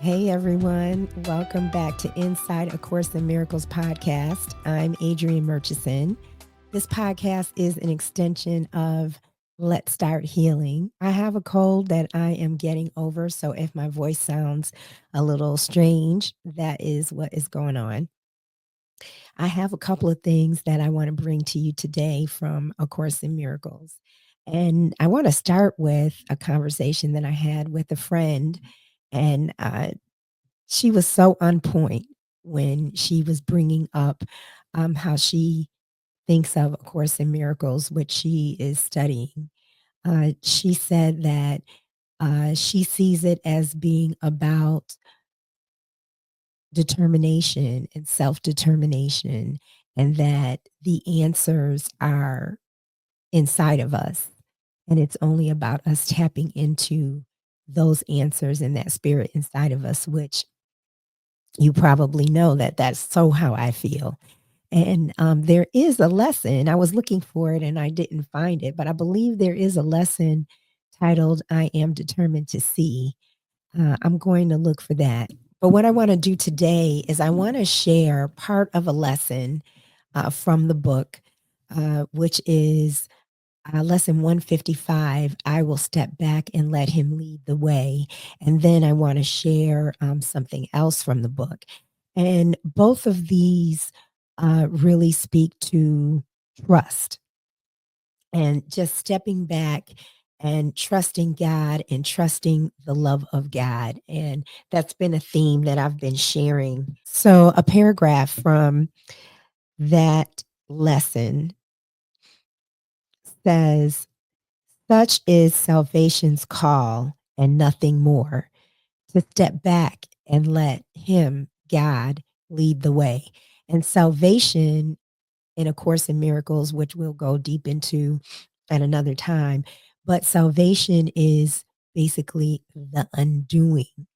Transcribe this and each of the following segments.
Hey everyone, welcome back to Inside A Course in Miracles podcast. I'm Adrianne Murchison. This podcast is an extension of Let's Start Healing. I have a cold that I am getting over, so if my voice sounds a little strange, that is what is going on. I have a couple of things that I want to bring to you today from A Course in Miracles. And I want to start with a conversation that I had with a friend. And she was so on point when she was bringing up how she thinks of A Course in Miracles, which she is studying. She said that she sees it as being about determination and self-determination, and that the answers are inside of us. And it's only about us tapping into those answers and that spirit inside of us, which you probably know that that's so how I feel. And there is a lesson. I was looking for it and I didn't find it, but I believe there is a lesson titled I Am Determined to See. I'm going to look for that. But what I want to do today is I want to share part of a lesson from the book, which is lesson 155. I will step back and let him lead the way. And then I want to share something else from the book. And both of these really speak to trust and just stepping back and trusting God and trusting the love of God. And that's been a theme that I've been sharing. So, a paragraph from that lesson says, such is salvation's call and nothing more, to step back and let Him, God, lead the way. And salvation, in A Course in Miracles, which we'll go deep into at another time, but salvation is basically the undoing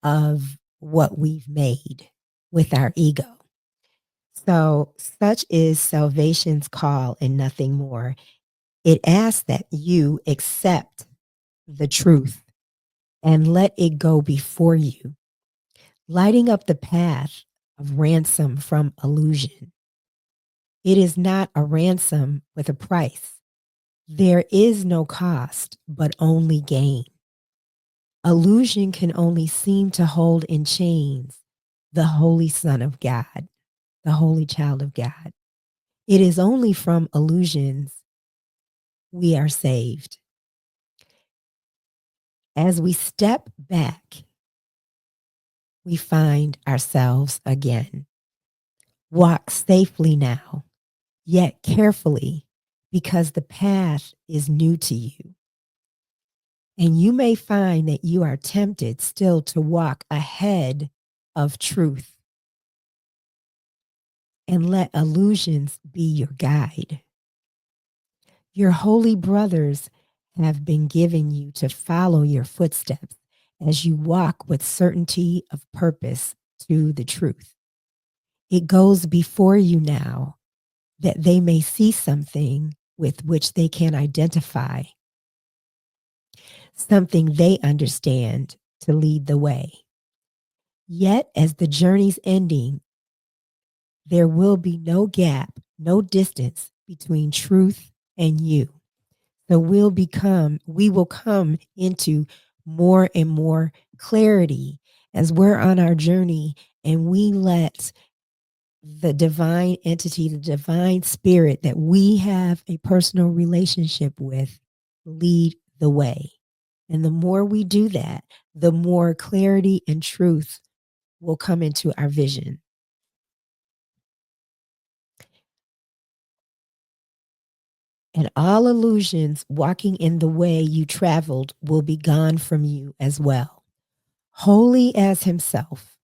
of what we've made with our ego. So, such is salvation's call and nothing more. It asks that you accept the truth and let it go before you, lighting up the path of ransom from illusion. It is not a ransom with a price. There is no cost, but only gain. Illusion can only seem to hold in chains the Holy Son of God, the Holy Child of God. It is only from illusions we are saved. As we step back, we find ourselves again. Walk safely now, yet carefully, because the path is new to you. And you may find that you are tempted still to walk ahead of truth, and let illusions be your guide. Your holy brothers have been given you to follow your footsteps as you walk with certainty of purpose to the truth. It goes before you now, that they may see something with which they can identify, something they understand to lead the way. Yet, as the journey's ending, there will be no gap, no distance between truth and you. So we will come into more and more clarity as we're on our journey, and we let the divine entity, the divine spirit that we have a personal relationship with, lead the way. And the more we do that, the more clarity and truth will come into our vision. And all illusions walking in the way you traveled will be gone from you as well. Holy as himself,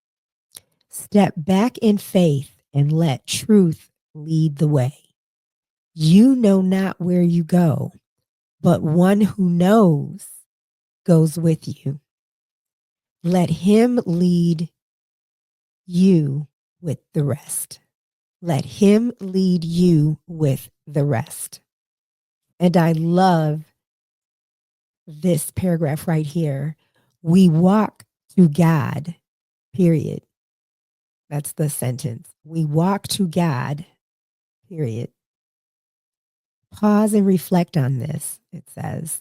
step back in faith and let truth lead the way. You know not where you go, but one who knows goes with you. Let him lead you with the rest. Let him lead you with the rest. And I love this paragraph right here. We walk to God, period. That's the sentence. We walk to God, period. Pause and reflect on this, it says.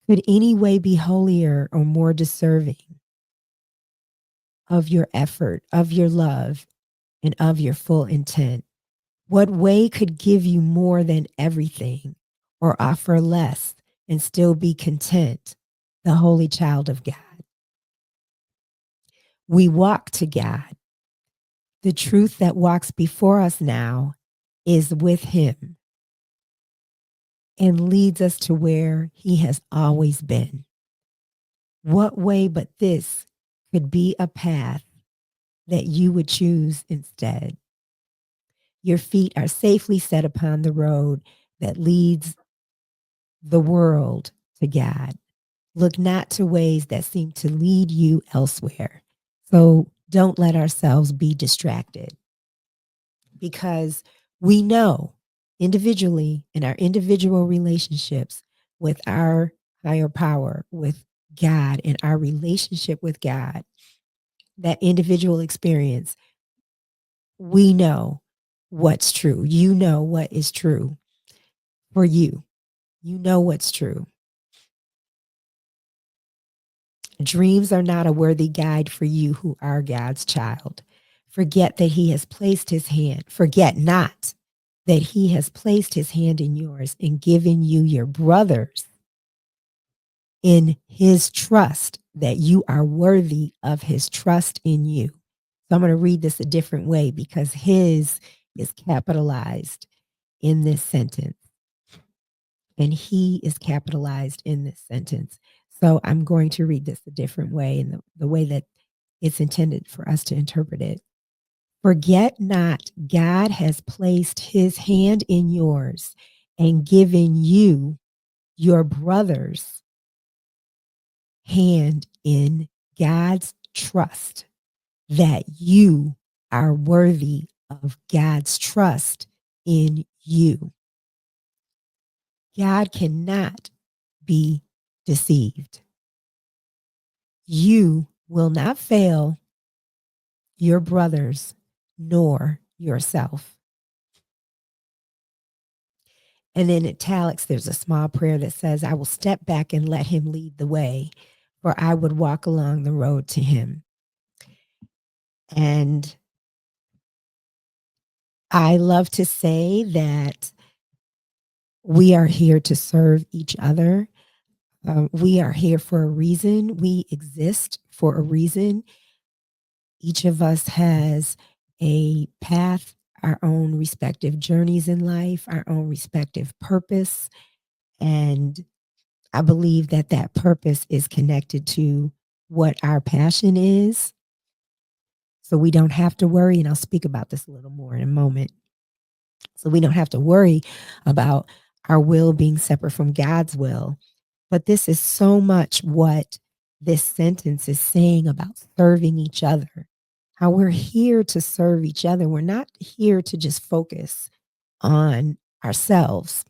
Could any way be holier or more deserving of your effort, of your love, and of your full intent? What way could give you more than everything or offer less and still be content? The holy child of God. We walk to God. The truth that walks before us now is with Him and leads us to where He has always been. What way but this could be a path that you would choose instead? Your feet are safely set upon the road that leads the world to God. Look not to ways that seem to lead you elsewhere. So don't let ourselves be distracted, because we know individually in our individual relationships with our higher power, with God, and our relationship with God, that individual experience, we know what's true. You know what is true for you. You know what's true. Dreams are not a worthy guide for you who are God's child. Forget that He has placed His hand. Forget not that He has placed His hand in yours and given you your brothers in His trust, that you are worthy of His trust in you. So I'm going to read this a different way because His is capitalized in this sentence and He is capitalized in this sentence. So I'm going to read this a different way, in the way that it's intended for us to interpret it. Forget not, God has placed His hand in yours and given you your brother's hand in God's trust, that you are worthy of God's trust in you. God cannot be deceived. You will not fail your brothers nor yourself. And in italics, there's a small prayer that says, I will step back and let Him lead the way, for I would walk along the road to Him. And I love to say that we are here to serve each other. We are here for a reason. We exist for a reason. Each of us has a path, our own respective journeys in life, our own respective purpose. And I believe that that purpose is connected to what our passion is. So we don't have to worry, and I'll speak about this a little more in a moment. So we don't have to worry about our will being separate from God's will. But this is so much what this sentence is saying about serving each other, how we're here to serve each other. We're not here to just focus on ourselves.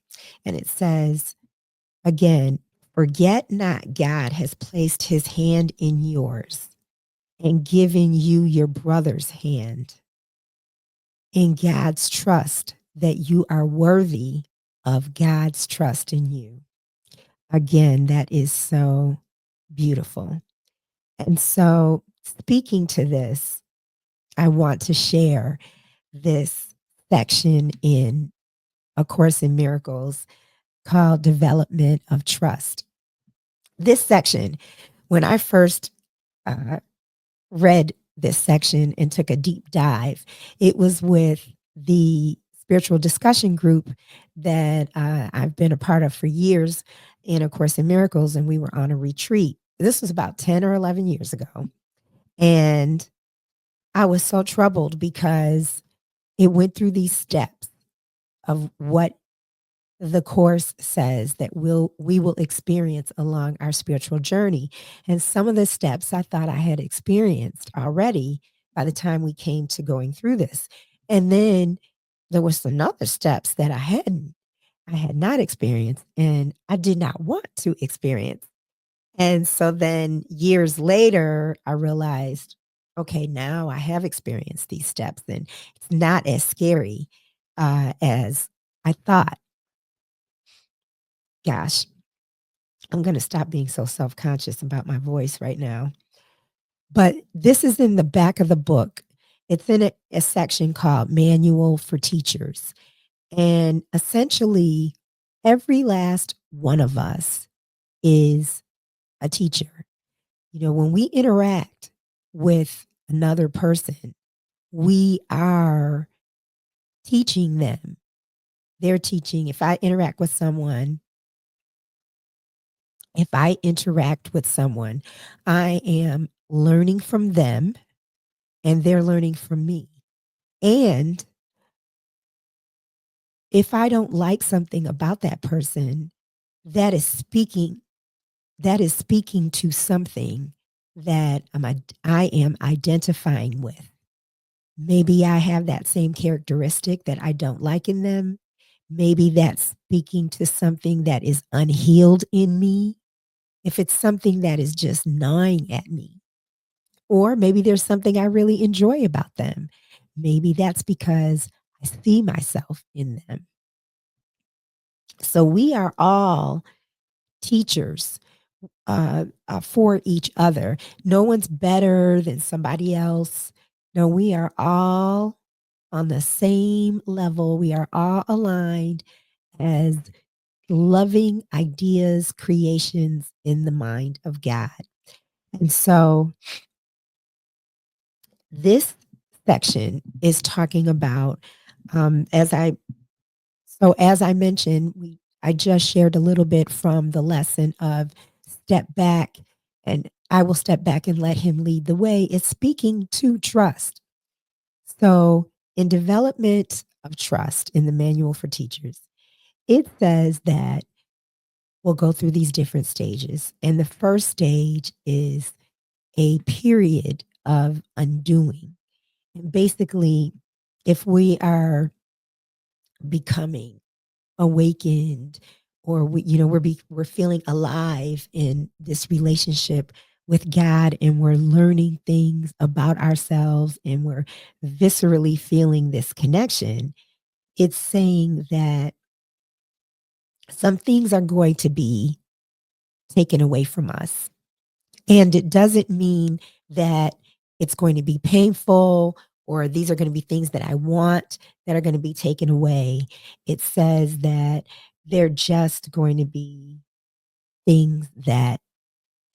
And it says, again, forget not, God has placed His hand in yours and given you your brother's hand in God's trust, that you are worthy of God's trust in you. Again, that is so beautiful. And so, speaking to this, I want to share this section in A Course in Miracles called Development of Trust. This section, when I first read this section and took a deep dive, it was with the spiritual discussion group that I've been a part of for years in A Course in Miracles, and we were on a retreat. This was about 10 or 11 years ago. And I was so troubled because it went through these steps of what the course says that we will experience along our spiritual journey. And some of the steps I thought I had experienced already by the time we came to going through this. And then there was some other steps that I had not experienced and I did not want to experience. And so then years later, I realized, okay, now I have experienced these steps and it's not as scary as I thought. Gosh, I'm going to stop being so self conscious about my voice right now. But this is in the back of the book. It's in a section called Manual for Teachers. And essentially, every last one of us is a teacher. You know, when we interact with another person, we are teaching them. They're teaching. If I interact with someone, I am learning from them and they're learning from me. And if I don't like something about that person, that is speaking that is speaking to something that I am identifying with. Maybe I have that same characteristic that I don't like in them. Maybe that's speaking to something that is unhealed in me. If it's something that is just gnawing at me, or maybe there's something I really enjoy about them. Maybe that's because I see myself in them. So we are all teachers for each other. No one's better than somebody else. No, we are all on the same level. We are all aligned as loving ideas, creations in the mind of God. And so this section is talking about, as I as I mentioned, I just shared a little bit from the lesson of step back, and I will step back and let him lead the way. It's speaking to trust. So in development of trust in the manual for teachers, it says that we'll go through these different stages. And the first stage is a period of undoing. And basically, if we are becoming awakened, or we're feeling alive in this relationship with God, and we're learning things about ourselves, and we're viscerally feeling this connection, it's saying that some things are going to be taken away from us. And it doesn't mean that it's going to be painful, or these are going to be things that I want that are going to be taken away. It says that they're just going to be things that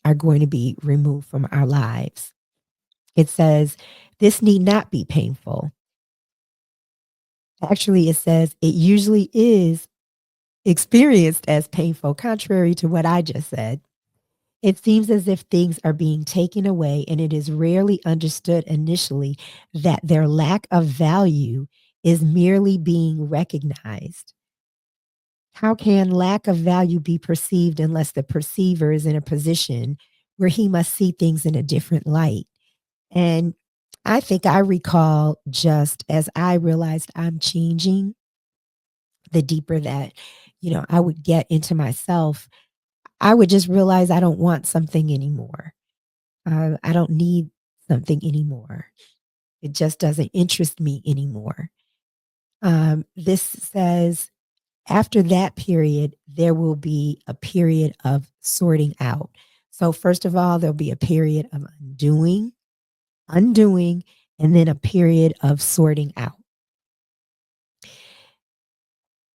are going to be removed from our lives. It says this need not be painful. Actually, it says it usually is experienced as painful, contrary to what I just said. It seems as if things are being taken away, and it is rarely understood initially that their lack of value is merely being recognized. How can lack of value be perceived unless the perceiver is in a position where he must see things in a different light? And I think I recall, just as I realized I'm changing, the deeper that, I would get into myself, I would just realize I don't want something anymore. I don't need something anymore. It just doesn't interest me anymore. This says after that period, there will be a period of sorting out. So, first of all, there'll be a period of undoing, and then a period of sorting out.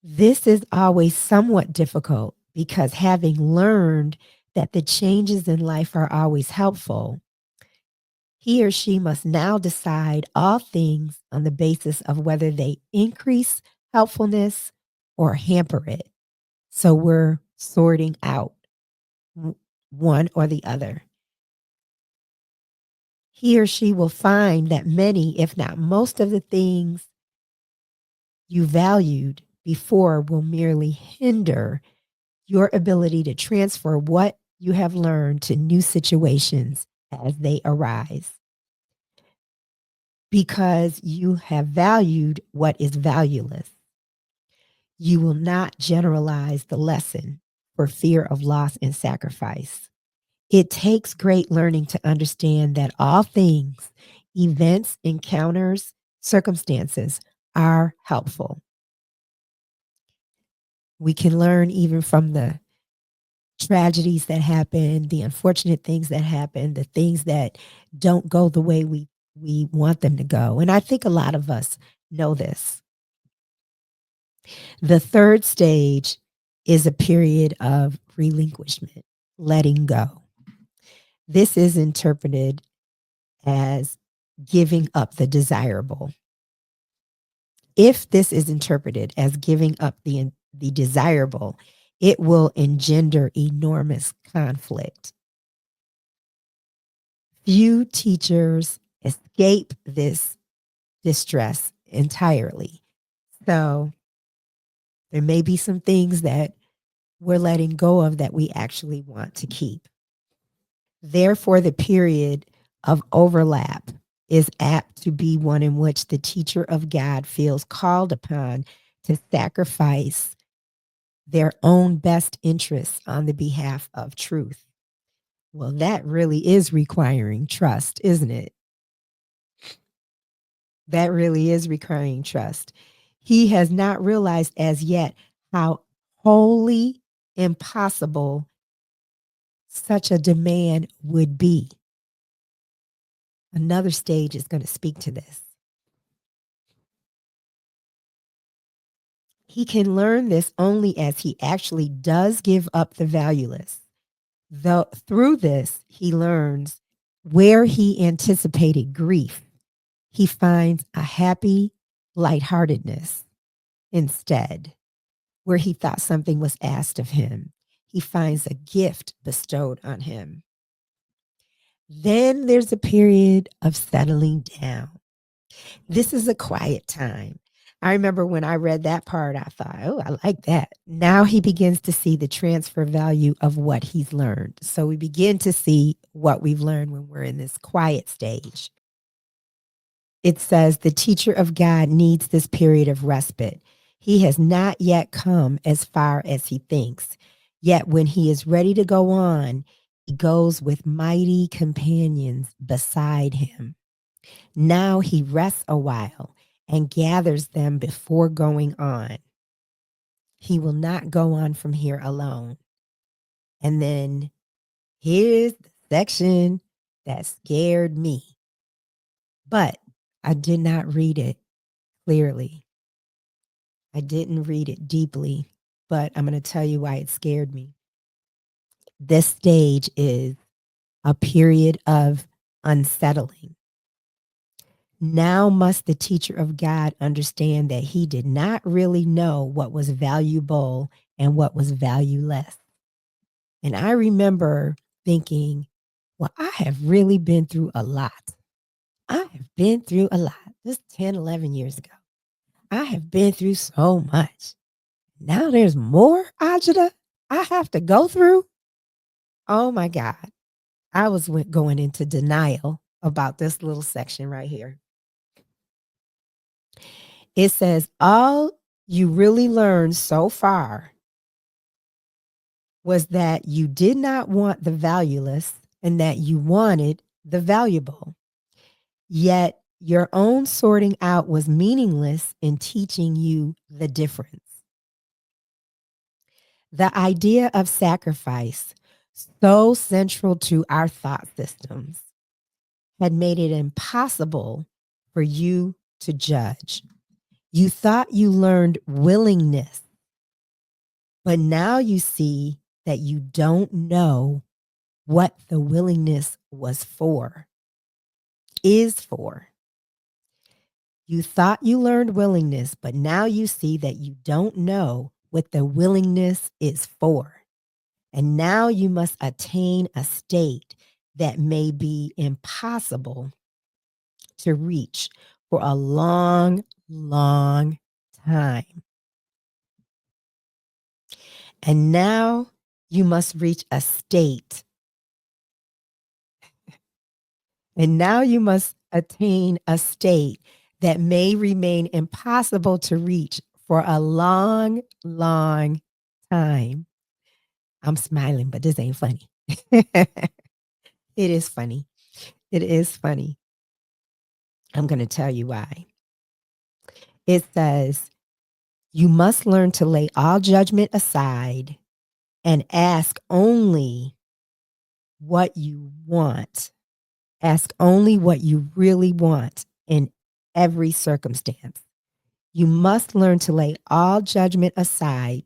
This is always somewhat difficult because, having learned that the changes in life are always helpful, he or she must now decide all things on the basis of whether they increase helpfulness or hamper it. So we're sorting out one or the other. He or she will find that many, if not most of the things you valued before will merely hinder your ability to transfer what you have learned to new situations as they arise. Because you have valued what is valueless, you will not generalize the lesson for fear of loss and sacrifice. It takes great learning to understand that all things, events, encounters, circumstances are helpful. We can learn even from the tragedies that happen, the unfortunate things that happen, the things that don't go the way we want them to go. And I think a lot of us know this. The third stage is a period of relinquishment, letting go. This is interpreted as giving up the desirable. If this is interpreted as giving up the desirable, it will engender enormous conflict. Few teachers escape this distress entirely. So there may be some things that we're letting go of that we actually want to keep. Therefore, the period of overlap is apt to be one in which the teacher of God feels called upon to sacrifice their own best interests on the behalf of truth. Well, that really is requiring trust, isn't it? That really is requiring trust. He has not realized as yet how wholly impossible such a demand would be. Another stage is going to speak to this. He can learn this only as he actually does give up the valueless. Though through this, he learns where he anticipated grief, he finds a happy lightheartedness instead. Where he thought something was asked of him, he finds a gift bestowed on him. Then there's a period of settling down. This is a quiet time. I remember when I read that part, I thought, oh, I like that. Now he begins to see the transfer value of what he's learned. So we begin to see what we've learned when we're in this quiet stage. It says the teacher of God needs this period of respite. He has not yet come as far as he thinks. Yet when he is ready to go on, he goes with mighty companions beside him. Now he rests a while and gathers them before going on. He will not go on from here alone. And then here's the section that scared me. But I did not read it clearly. I didn't read it deeply, but I'm going to tell you why it scared me. This stage is a period of unsettling. Now must the teacher of God understand that he did not really know what was valuable and what was valueless. And I remember thinking, well, I have really been through a lot. I have been through a lot. Just 10, 11 years ago. I have been through so much. Now there's more, Ajita, I have to go through. Oh my God. I was going into denial about this little section right here. It says, all you really learned so far was that you did not want the valueless and that you wanted the valuable. Yet your own sorting out was meaningless in teaching you the difference. The idea of sacrifice, so central to our thought systems, had made it impossible for you to judge. You thought you learned willingness, but now you see that you don't know what the willingness is for. You thought you learned willingness, but now you see that you don't know what the willingness is for. And now you must attain a state that may be impossible to reach for a long, long time. And now you must reach a state. And now you must attain a state that may remain impossible to reach for a long, long time. I'm smiling, but this ain't funny. It is funny. It is funny. I'm going to tell you why. It says, you must learn to lay all judgment aside and ask only what you want. Ask only what you really want in every circumstance. You must learn to lay all judgment aside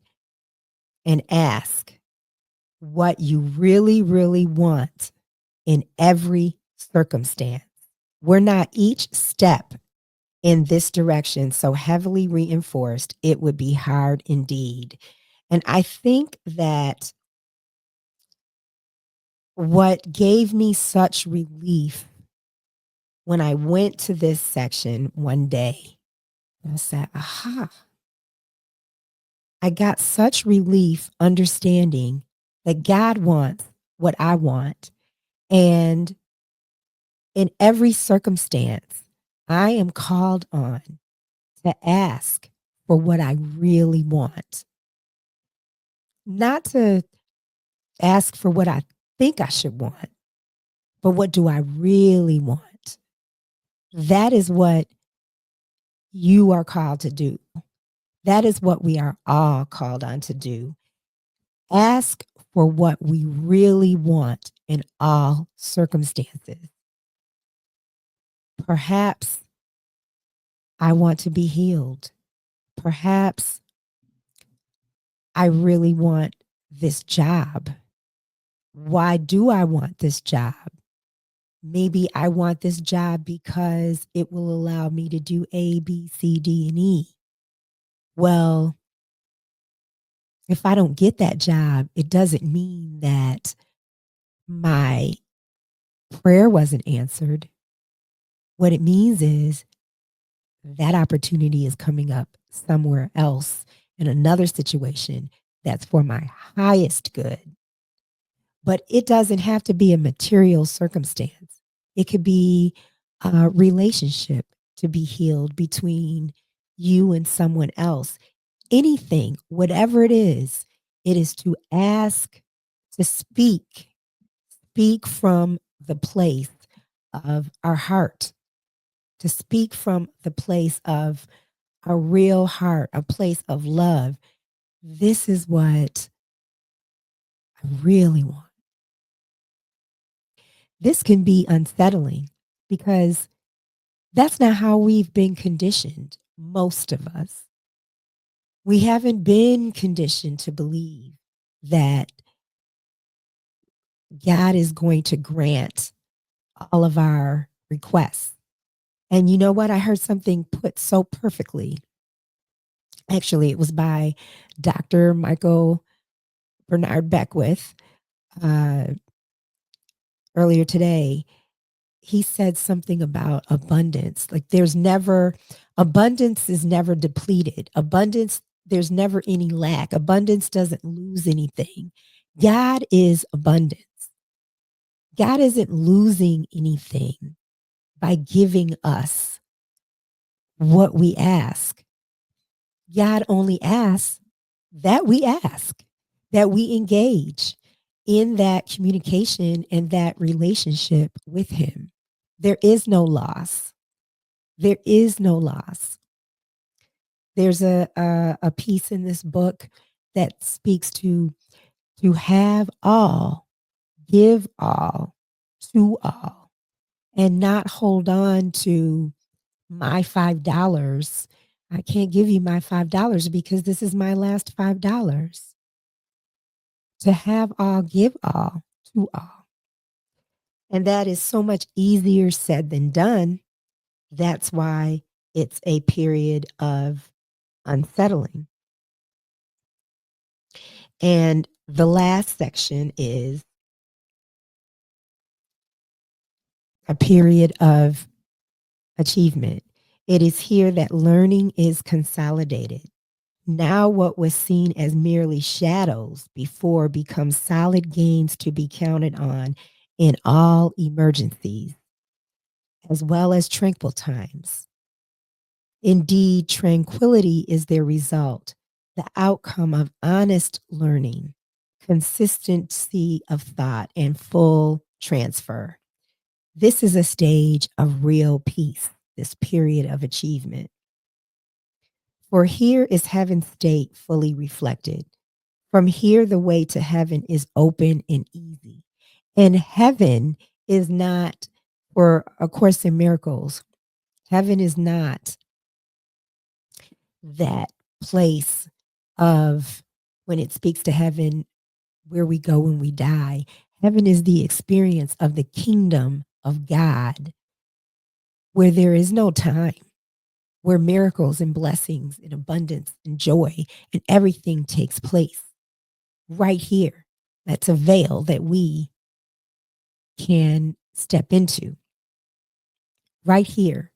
and ask what you really, really want in every circumstance. We're not each step in this direction so heavily reinforced, it would be hard indeed. And I think that what gave me such relief when I went to this section one day, I said, aha, I got such relief understanding that God wants what I want. And in every circumstance, I am called on to ask for what I really want, not to ask for what I think I should want, but what do I really want? That is what you are called to do. That is what we are all called on to do. Ask for what we really want in all circumstances. Perhaps I want to be healed. Perhaps I really want this job. Why do I want this job? Maybe I want this job because it will allow me to do A, B, C, D, and E. Well, if I don't get that job, it doesn't mean that my prayer wasn't answered. What it means is that opportunity is coming up somewhere else in another situation that's for my highest good. But it doesn't have to be a material circumstance. It could be a relationship to be healed between you and someone else. Anything, whatever it is to ask, to speak from the place of our heart, to speak from the place of a real heart, a place of love. This is what I really want. This can be unsettling because that's not how we've been conditioned, most of us. We haven't been conditioned to believe that God is going to grant all of our requests. And you know what? I heard something put so perfectly. Actually, it was by Dr. Michael Bernard Beckwith uh, earlier today. He said something about abundance. Like abundance is never depleted. Abundance, there's never any lack. Abundance doesn't lose anything. God is abundance. God isn't losing anything by giving us what we ask. God only asks that we ask, that we engage in that communication and that relationship with Him. There is no loss. There is no loss. There's a piece in this book that speaks to have all, give all, to all, and not hold on to my $5. I can't give you my $5 because this is my last $5. To have all, give all, to all. And that is so much easier said than done. That's why it's a period of unsettling. And the last section is a period of achievement. It is here that learning is consolidated. Now, what was seen as merely shadows before becomes solid gains to be counted on in all emergencies, as well as tranquil times. Indeed, tranquility is their result, the outcome of honest learning, consistency of thought, and full transfer. This is a stage of real peace, this period of achievement. For here is heaven's state fully reflected. From here, the way to heaven is open and easy. And heaven is not, for A Course in Miracles, heaven is not that place of, when it speaks to heaven, where we go when we die. Heaven is the experience of the kingdom of God, where there is no time, where miracles and blessings and abundance and joy and everything takes place right here. That's a veil that we can step into right here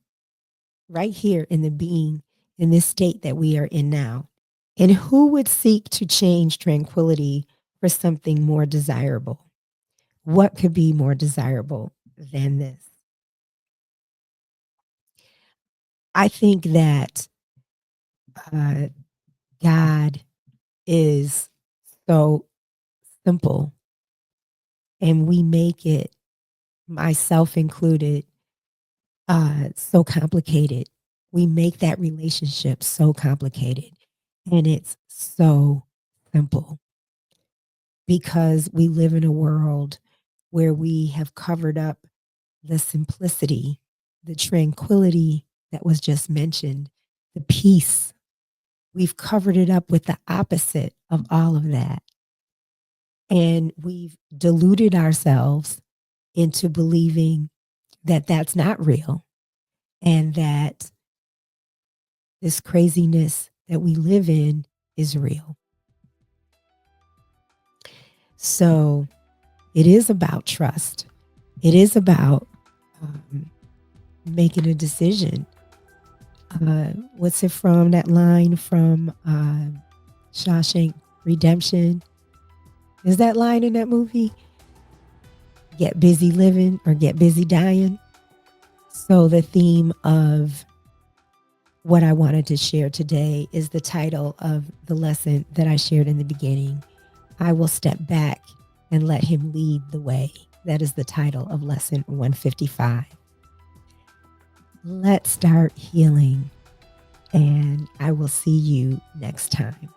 in the being, in this state that we are in now. And who would seek to change tranquility for something more desirable? What could be more desirable than this? I think that uh, God is so simple, and we make it, myself included, so complicated. We make that relationship so complicated, and it's so simple because we live in a world where we have covered up the simplicity, the tranquility that was just mentioned, the peace. We've covered it up with the opposite of all of that. And we've deluded ourselves into believing that that's not real and that this craziness that we live in is real. So it is about trust. It is about making a decision. What's it from, that line from Shawshank Redemption? Is that line in that movie? Get busy living or get busy dying. So the theme of what I wanted to share today is the title of the lesson that I shared in the beginning. I will step back and let him lead the way. That is the title of lesson 155. Let's start healing, and I will see you next time.